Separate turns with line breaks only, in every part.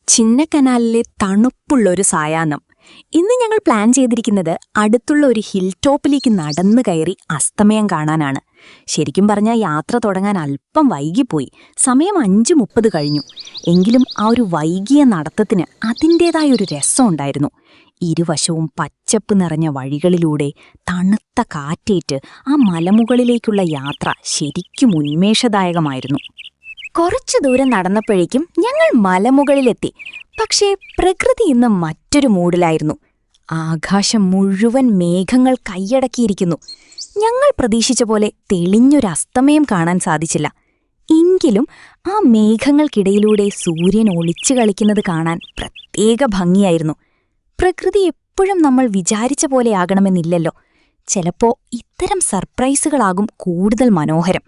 ചിന്നക്കനാലിലെ തണുപ്പുള്ളൊരു സായാഹ്നം. ഇന്ന് ഞങ്ങൾ പ്ലാൻ ചെയ്തിരിക്കുന്നത് അടുത്തുള്ള ഒരു ഹിൽ ടോപ്പിലേക്ക് നടന്നു കയറി അസ്തമയം കാണാനാണ്. ശരിക്കും പറഞ്ഞാൽ യാത്ര തുടങ്ങാൻ അല്പം വൈകിപ്പോയി. സമയം 5:30 കഴിഞ്ഞു. എങ്കിലും ആ ഒരു വൈകിയ നടത്തത്തിന് അതിൻ്റേതായൊരു രസമുണ്ടായിരുന്നു. ഇരുവശവും പച്ചപ്പ് നിറഞ്ഞ വഴികളിലൂടെ തണുത്ത കാറ്റേറ്റ് ആ മലമുകളിലേക്കുള്ള യാത്ര ശരിക്കും ഉന്മേഷദായകമായിരുന്നു. കുറച്ചു ദൂരം നടന്നപ്പോഴേക്കും ഞങ്ങൾ മലമുകളിലെത്തി. പക്ഷേ പ്രകൃതി ഇന്ന് മറ്റൊരു മൂഡിലായിരുന്നു. ആകാശം മുഴുവൻ മേഘങ്ങൾ കൈയടക്കിയിരിക്കുന്നു. ഞങ്ങൾ പ്രതീക്ഷിച്ച പോലെ തെളിഞ്ഞൊരു അസ്തമയം കാണാൻ സാധിച്ചില്ല. എങ്കിലും ആ മേഘങ്ങൾക്കിടയിലൂടെ സൂര്യൻ ഒളിച്ചു കളിക്കുന്നത് കാണാൻ പ്രത്യേക ഭംഗിയായിരുന്നു. പ്രകൃതി എപ്പോഴും നമ്മൾ വിചാരിച്ച പോലെയാകണമെന്നില്ലല്ലോ. ചിലപ്പോ ഇത്തരം സർപ്രൈസുകളാകും കൂടുതൽ മനോഹരം.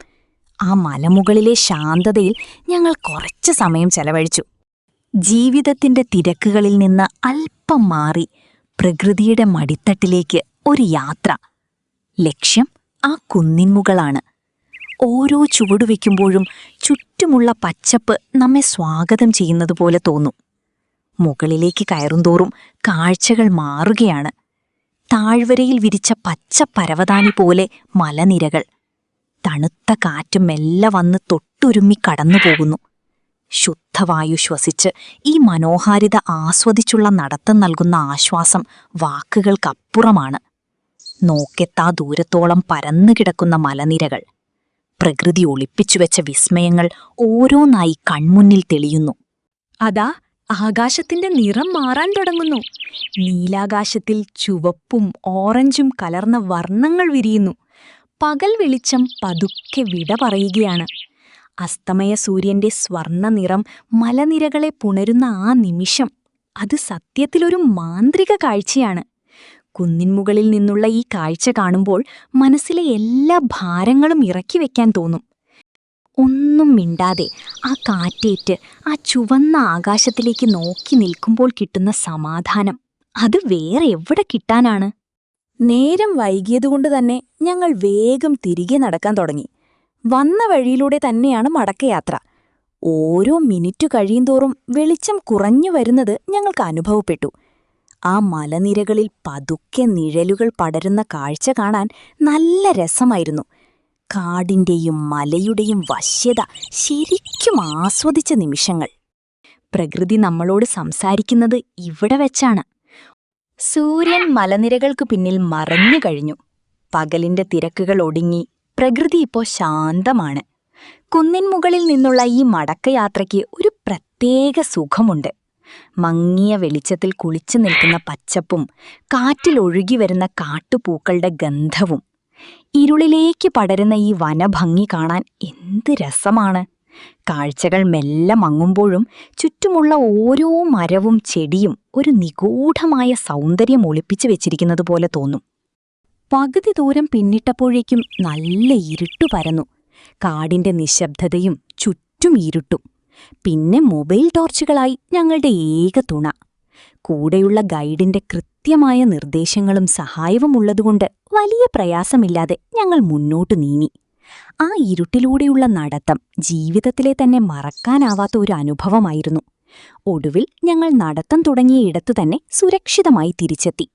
ആ മലമുകളിലെ ശാന്തതയിൽ ഞങ്ങൾ കുറച്ച് സമയം ചെലവഴിച്ചു. ജീവിതത്തിന്റെ തിരക്കുകളിൽ നിന്ന് അല്പം മാറി പ്രകൃതിയുടെ മടിത്തട്ടിലേക്ക് ഒരു യാത്ര. ലക്ഷ്യം ആ കുന്നിൻമുകളാണ്. ഓരോ ചുവടുവെക്കുമ്പോഴും ചുറ്റുമുള്ള പച്ചപ്പ് നമ്മെ സ്വാഗതം ചെയ്യുന്നതുപോലെ തോന്നും. മുകളിലേക്ക് കയറുന്തോറും കാഴ്ചകൾ മാറുകയാണ്. താഴ്വരയിൽ വിരിച്ച പച്ച പരവതാനി പോലെ മലനിരകൾ. തണുത്ത കാറ്റ് മെല്ലെ വന്ന് തൊട്ടുരുമ്മി കടന്നുപോകുന്നു. ശുദ്ധവായു ശ്വസിച്ച് ഈ മനോഹാരിത ആസ്വദിച്ചുള്ള നടത്തം നൽകുന്ന ആശ്വാസം വാക്കുകൾക്കപ്പുറമാണ്. നോക്കെത്താ ദൂരത്തോളം പരന്നുകിടക്കുന്ന മലനിരകൾ, പ്രകൃതി ഒളിപ്പിച്ചുവെച്ച വിസ്മയങ്ങൾ ഓരോന്നായി കൺമുന്നിൽ തെളിയുന്നു. അതാ ആകാശത്തിന്റെ നിറം മാറാൻ തുടങ്ങുന്നു. നീലാകാശത്തിൽ ചുവപ്പും ഓറഞ്ചും കലർന്ന വർണ്ണങ്ങൾ വിരിയുന്നു. പകൽ വെളിച്ചം പതുക്കെ വിട പറയുകയാണ്. അസ്തമയ സൂര്യന്റെ സ്വർണ്ണ നിറം മലനിരകളെ പുണരുന്ന ആ നിമിഷം, അത് സത്യത്തിലൊരു മാന്ത്രിക കാഴ്ചയാണ്. കുന്നിൻമുകളിൽ നിന്നുള്ള ഈ കാഴ്ച കാണുമ്പോൾ മനസ്സിലെ എല്ലാ ഭാരങ്ങളും ഇറക്കി വെക്കാൻ തോന്നും. ഒന്നും മിണ്ടാതെ ആ കാറ്റേറ്റ് ആ ചുവന്ന ആകാശത്തിലേക്ക് നോക്കി നിൽക്കുമ്പോൾ കിട്ടുന്ന സമാധാനം, അത് വേറെ എവിടെ കിട്ടാനാണ്? നേരം വൈകിയതുകൊണ്ട് തന്നെ ഞങ്ങൾ വേഗം തിരികെ നടക്കാൻ തുടങ്ങി. വന്ന വഴിയിലൂടെ തന്നെയാണ് മടക്കയാത്ര. ഓരോ മിനിറ്റു കഴിയുന്തോറും വെളിച്ചം കുറഞ്ഞു വരുന്നത് ഞങ്ങൾക്ക് അനുഭവപ്പെട്ടു. ആ മലനിരകളിൽ പതുക്കെ നിഴലുകൾ പടരുന്ന കാഴ്ച കാണാൻ നല്ല രസമായിരുന്നു. കാടിന്റെയും മലയുടെയും വശ്യത ശരിക്കും ആസ്വദിച്ച നിമിഷങ്ങൾ. പ്രകൃതി നമ്മളോട് സംസാരിക്കുന്നത് ഇവിടെ വെച്ചാണ്. സൂര്യൻ മലനിരകൾക്കു പിന്നിൽ മറഞ്ഞു കഴിഞ്ഞു. പകലിന്റെ തിരക്കുകൾ ഒടുങ്ങി. പ്രകൃതി ഇപ്പോൾ ശാന്തമാണ്. കുന്നിൻമുകളിൽ നിന്നുള്ള ഈ മടക്കയാത്രയ്ക്ക് ഒരു പ്രത്യേക സുഖമുണ്ട്. മങ്ങിയ വെളിച്ചത്തിൽ കുളിച്ചു നിൽക്കുന്ന പച്ചപ്പും കാറ്റിൽ ഒഴുകിവരുന്ന കാട്ടുപൂക്കളുടെ ഗന്ധവും. ഇരുളിലേക്ക് പടരുന്ന ഈ വനഭംഗി കാണാൻ എന്ത് രസമാണ്! കാഴ്ചകൾ മെല്ലെ മങ്ങുമ്പോഴും ചുറ്റുമുള്ള ഓരോ മരവും ചെടിയും ഒരു നിഗൂഢമായ സൗന്ദര്യം ഒളിപ്പിച്ചു വെച്ചിരിക്കുന്നതുപോലെ തോന്നും. പകുതി ദൂരം പിന്നിട്ടപ്പോഴേക്കും നല്ല ഇരുട്ടു പരന്നു. കാടിന്റെ നിശബ്ദതയും ചുറ്റും ഇരുട്ടും. പിന്നെ മൊബൈൽ ടോർച്ചുകളായി ഞങ്ങളുടെ ഏക തുണ. കൂടെയുള്ള ഗൈഡിന്റെ കൃത്യമായ നിർദ്ദേശങ്ങളും സഹായവും ഉള്ളതുകൊണ്ട് വലിയ പ്രയാസമില്ലാതെ ഞങ്ങൾ മുന്നോട്ടു നീങ്ങി. ആ ഇരുട്ടിലൂടെയുള്ള നടത്തം ജീവിതത്തിലെ തന്നെ മറക്കാനാവാത്ത ഒരു അനുഭവമായിരുന്നു. ഒടുവിൽ ഞങ്ങൾ നടത്തം തുടങ്ങിയ ഇടത്തു തന്നെ സുരക്ഷിതമായി തിരിച്ചെത്തി.